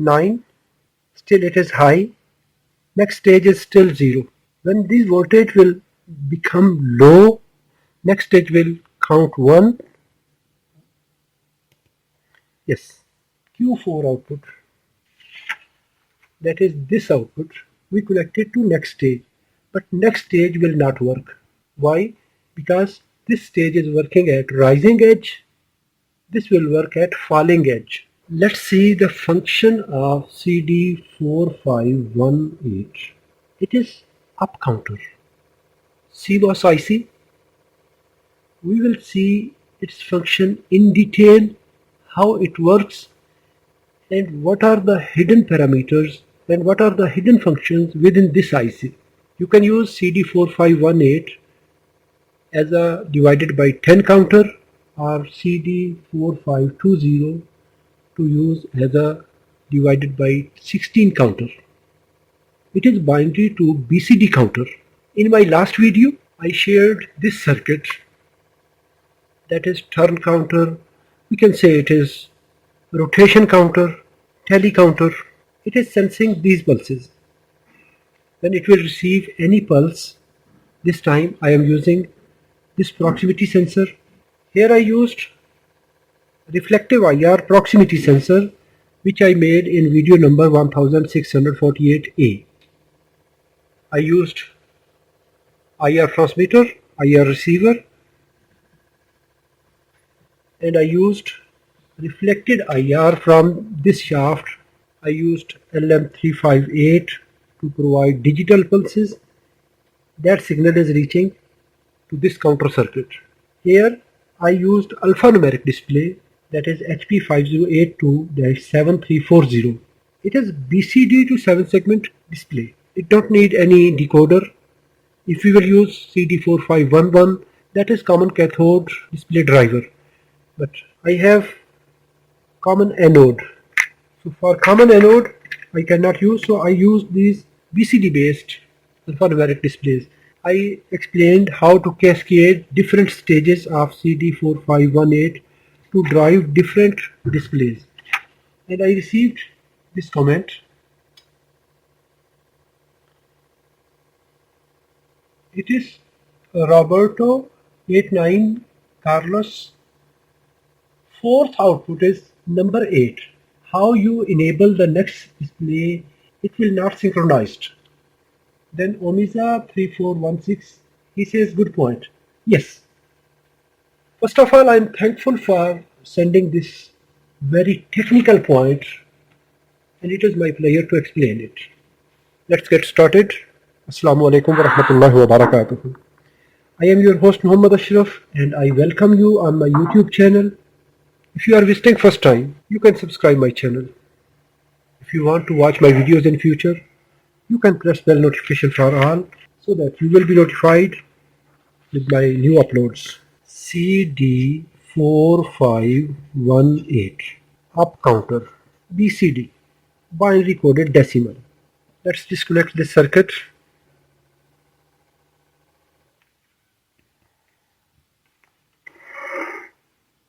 9, still it is high. Next stage is still 0. When this voltage will become low, next stage will count 1. Yes, Q4 output, that is this output, we connected to next stage, but next stage will not work. Why? Because this stage is working at rising edge, this will work at falling edge. Let's see the function of CD4518. It is up counter. CMOS IC. We will see its function in detail, how it works, and what are the hidden parameters and what are the hidden functions within this IC. You can use CD4518 as a divided by 10 counter or CD4520 to use as a divided by 16 counter. It is binary to BCD counter. In my last video, I shared this circuit, that is turn counter. We can say it is rotation counter, tally counter. It is sensing these pulses. When it will receive any pulse, this time I am using this proximity sensor. Here I used reflective IR proximity sensor, which I made in video number 1648A. I used IR transmitter, IR receiver, and I used reflected IR from this shaft. I used LM358 to provide digital pulses. That signal is reaching to this counter circuit. Here I used alphanumeric display, that is HP5082-7340. It is BCD to 7 segment display. It don't need any decoder. If we will use CD4511, that is common cathode display driver, but I have common anode. So for common anode I cannot use, so I use these BCD based alphanumeric displays. I explained how to cascade different stages of CD4518 to drive different displays, and I received this comment. It is Roberto 89 Carlos. Fourth output is number 8. How you enable the next display, it will not synchronized. Then Omiza 3416, he says good point. Yes. First of all, I am thankful for sending this very technical point, and it is my pleasure to explain it. Let's get started. Assalamu alaikum wa rahmatullahi wa barakatuh. I am your host Muhammad Ashraf, and I welcome you on my YouTube channel. If you are visiting first time, you can subscribe my channel. If you want to watch my videos in future, you can press bell notification for all so that you will be notified with my new uploads. CD4518 up counter BCD binary coded decimal. Let's disconnect this circuit.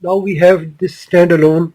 Now we have this standalone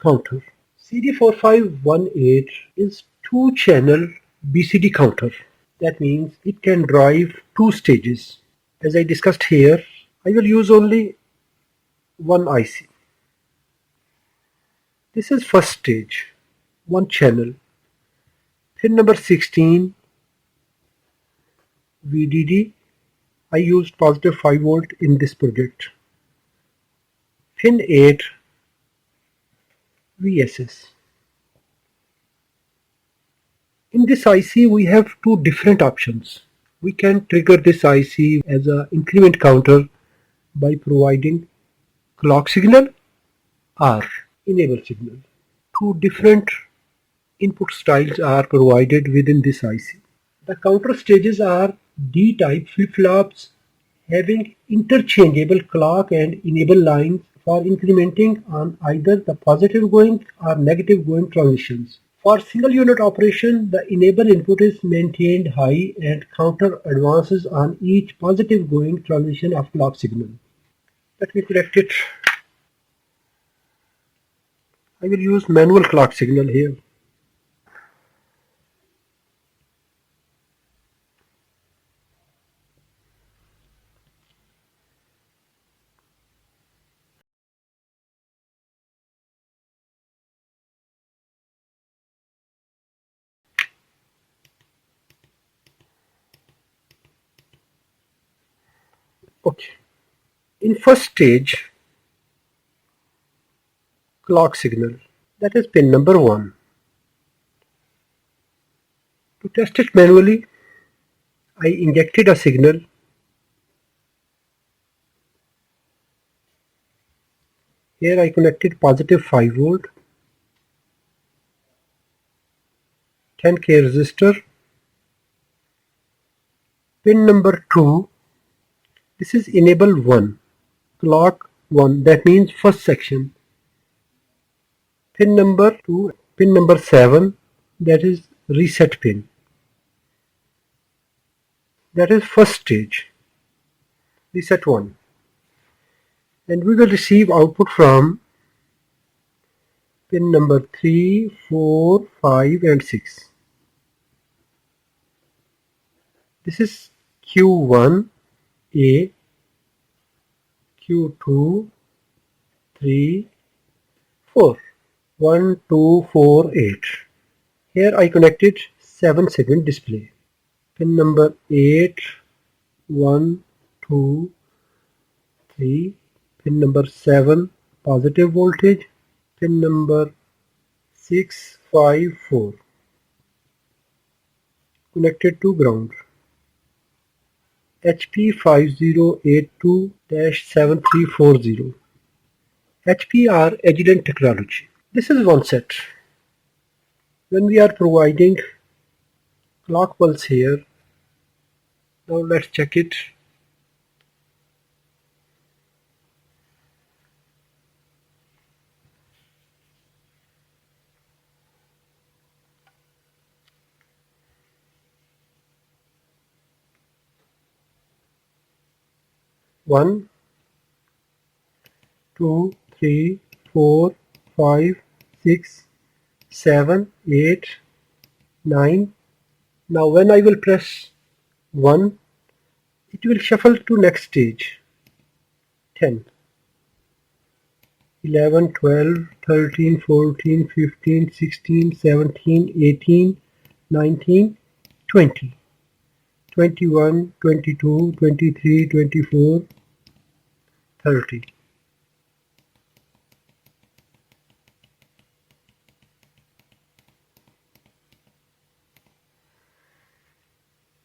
counter. CD4518 is 2-channel BCD counter. That means it can drive 2 stages. As I discussed here, I will use only one IC. This is first stage, 1 channel. Pin number 16 VDD. I used positive 5 volt in this project. Pin 8 VSS. In this IC we have 2 different options. We can trigger this IC as an increment counter by providing clock signal or enable signal. 2 different input styles are provided within this IC. The counter stages are D-type flip-flops having interchangeable clock and enable lines for incrementing on either the positive going or negative going transitions. For single unit operation, the enable input is maintained high and counter advances on each positive going transition of clock signal. Let me correct it. I will use manual clock signal here. Okay. In first stage, clock signal, that is pin number 1. To test it manually, I injected a signal. Here I connected positive 5 volt, 10K resistor. Pin number 2, this is enable 1, clock 1, that means first section. Pin number 2, pin number 7, that is reset pin. That is first stage, reset 1. And we will receive output from pin number 3, 4, 5 and 6. This is Q1, A, Q2, 3, 4. 1, 2, 4, 8. Here I connected 7 segment display. Pin number 8, 1, 2, 3. Pin number 7, positive voltage. Pin number 6, 5, 4. Connected to ground. HP 5082-7340. HPR Agilent technology. This is one set. When we are providing clock pulse here, now let's check it. One, 2, 3, 4, 5, 6, 7, 8, 9. Now when I will press 1, it will shuffle to next stage. 10, 11, 12, 13, 14, 15, 16, 17, 18, 19, 20, 21, 22, 23, 24, 30.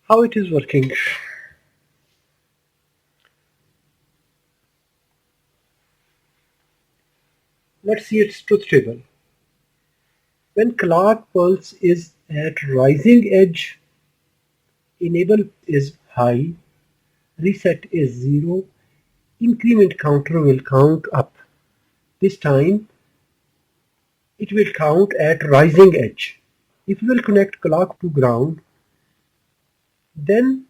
How it is working? Let's see its truth table. When clock pulse is at rising edge, enable is high, reset is 0, increment counter will count up. This time it will count at rising edge. If we will connect clock to ground, then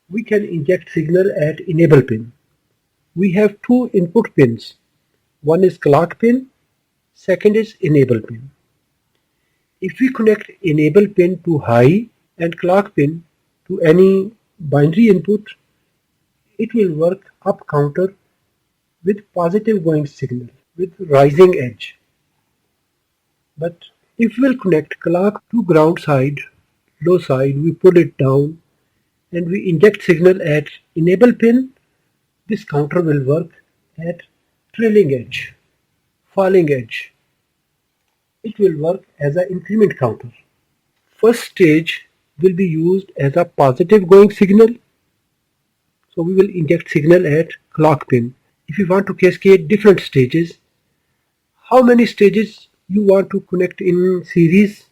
we can inject signal at enable pin. We have two input pins. One is clock pin, second is enable pin. If we connect enable pin to high and clock pin to any binary input, it will work up counter with positive going signal with rising edge. But if we will connect clock to ground side, low side, we pull it down and we inject signal at enable pin, this counter will work at trailing edge, falling edge. It will work as an increment counter. First stage will be used as a positive going signal. So we will inject signal at clock pin. If you want to cascade different stages, how many stages you want to connect in series?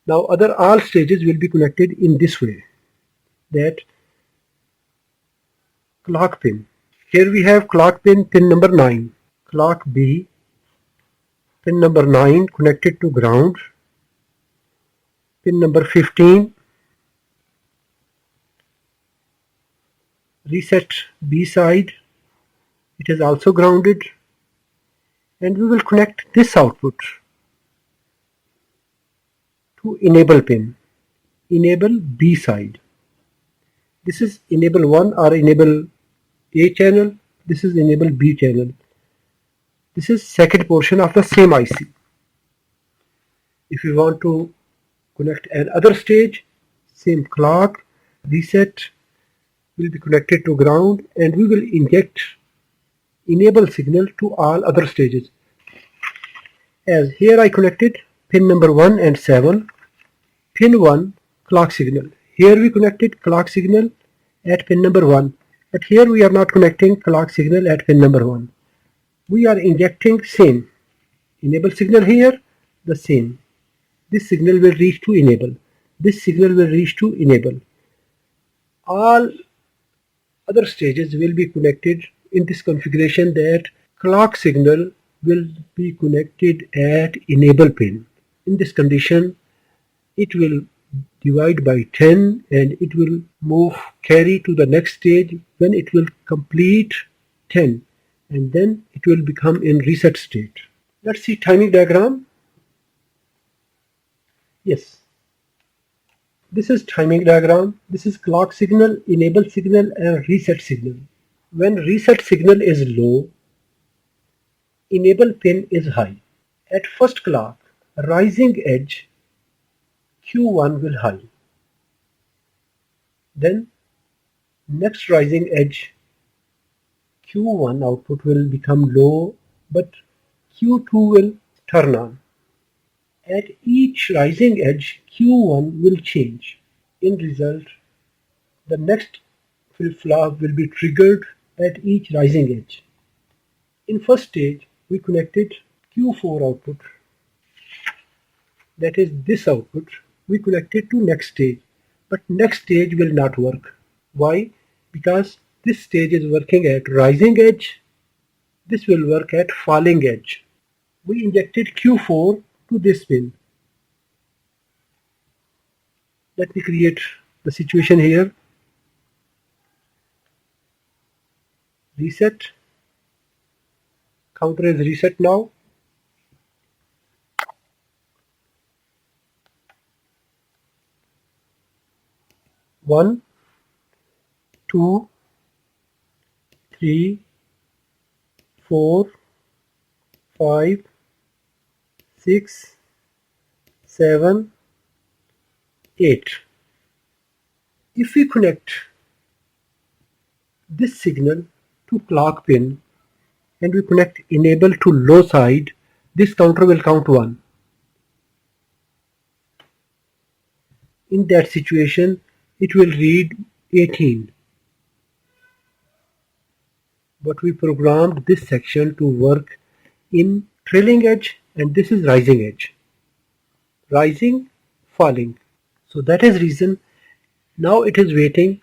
Now all stages will be connected in this way, that clock pin. Here we have clock pin number 9, clock B, pin number 9 connected to ground, pin number 15, reset B side, it is also grounded, and we will connect this output to enable pin, enable B side. This is enable 1 or enable A channel, this is enable B channel. This is second portion of the same IC. If you want to connect another stage, same clock, reset will be connected to ground, and we will inject enable signal to all other stages. As here I connected pin number 1 and 7, pin 1 clock signal. Here we connected clock signal at pin number 1, but here we are not connecting clock signal at pin number 1. We are injecting same enable signal here, the same. This signal will reach to enable. This signal will reach to enable. All other stages will be connected in this configuration that clock signal will be connected at enable pin. In this condition, it will divide by 10 and it will move carry to the next stage when it will complete 10, and then it will become in reset state. Let's see timing diagram. Yes, this is timing diagram. This is clock signal, enable signal and reset signal. When reset signal is low, enable pin is high. At first clock, rising edge Q1 will high. Then next rising edge Q1 output will become low, but Q2 will turn on. At each rising edge, Q1 will change. In result, the next flip-flop will be triggered at each rising edge. In first stage, we connected Q4 output. That is this output. We connected to next stage, but next stage will not work. Why? Because this stage is working at rising edge. This will work at falling edge. We injected Q4 to this pin. Let me create the situation here. Reset. Counter is reset now. One, 2, 3, 4, 5, 6, 7, 8. If we connect this signal to clock pin and we connect enable to low side, this counter will count 1. In that situation, it will read 18. But we programmed this section to work in trailing edge, and this is rising edge. Rising, falling. So that is reason now it is waiting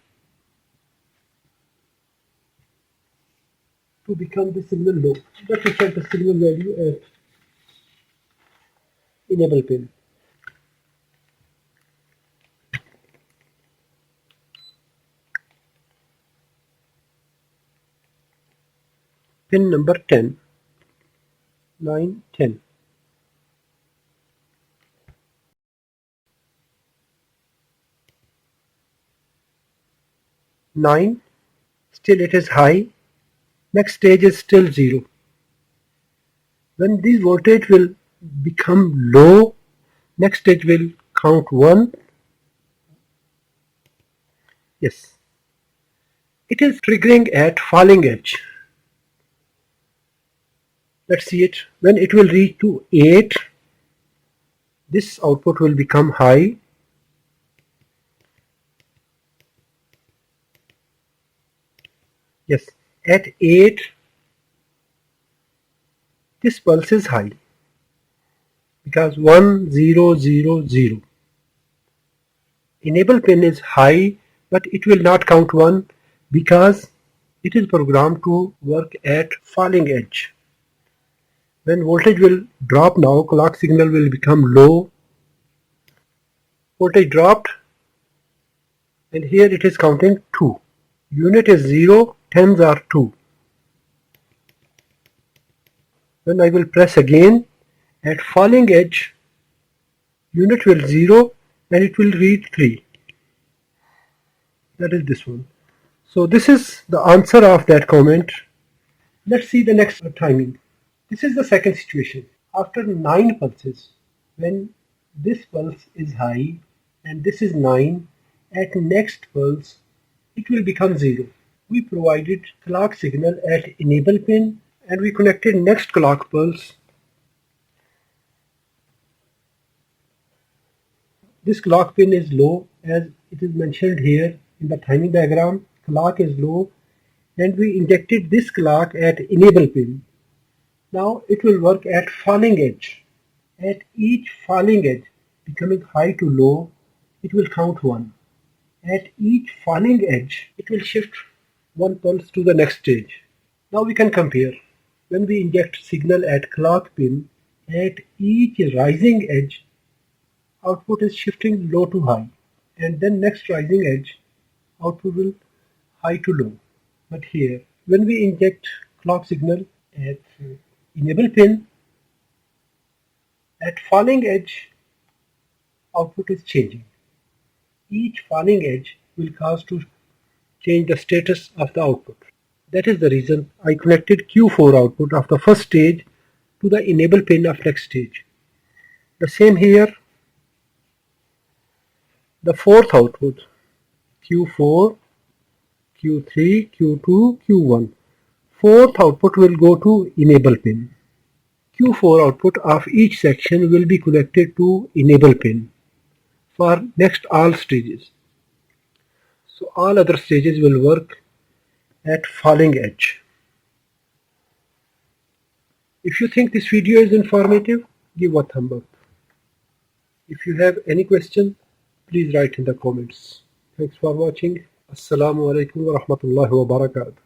to become the signal low. Let me check the signal value at enable pin. Pin number 10, 9, 10. 9, still it is high. Next stage is still 0. When this voltage will become low, next stage will count 1. Yes, it is triggering at falling edge. Let's see it. When it will reach to 8, this output will become high. Yes, at 8, this pulse is high because 1, 0, 0, 0. Enable pin is high, but it will not count 1 because it is programmed to work at falling edge. When voltage will drop now, clock signal will become low. Voltage dropped, and here it is counting 2. Unit is 0, tens are 2. When I will press again, at falling edge, unit will 0 and it will read 3. That is this one. So this is the answer of that comment. Let's see the next timing. This is the second situation. After 9 pulses, when This pulse is high and this is 9. At next pulse, it will become 0. We provided clock signal at enable pin and we connected next clock pulse. This clock pin is low as it is mentioned here in the timing diagram. Clock is low and we injected this clock at enable pin. Now it will work at falling edge. At each falling edge becoming high to low, it will count 1. At each falling edge, it will shift 1 pulse to the next stage. Now we can compare. When we inject signal at clock pin, at each rising edge, output is shifting low to high, and then next rising edge, output will high to low. But here, when we inject clock signal at enable pin, at falling edge, output is changing. Each falling edge will cause to change the status of the output. That is the reason I connected Q4 output of the first stage to the enable pin of next stage. The same here, the fourth output, Q4, Q3, Q2, Q1. Fourth output will go to enable pin. Q4 output of each section will be connected to enable pin for next all stages. So all other stages will work at falling edge. If you think this video is informative, give a thumb up. If you have any question, please write in the comments. Thanks for watching. Assalamu alaikum wa rahmatullahi wa barakatuh.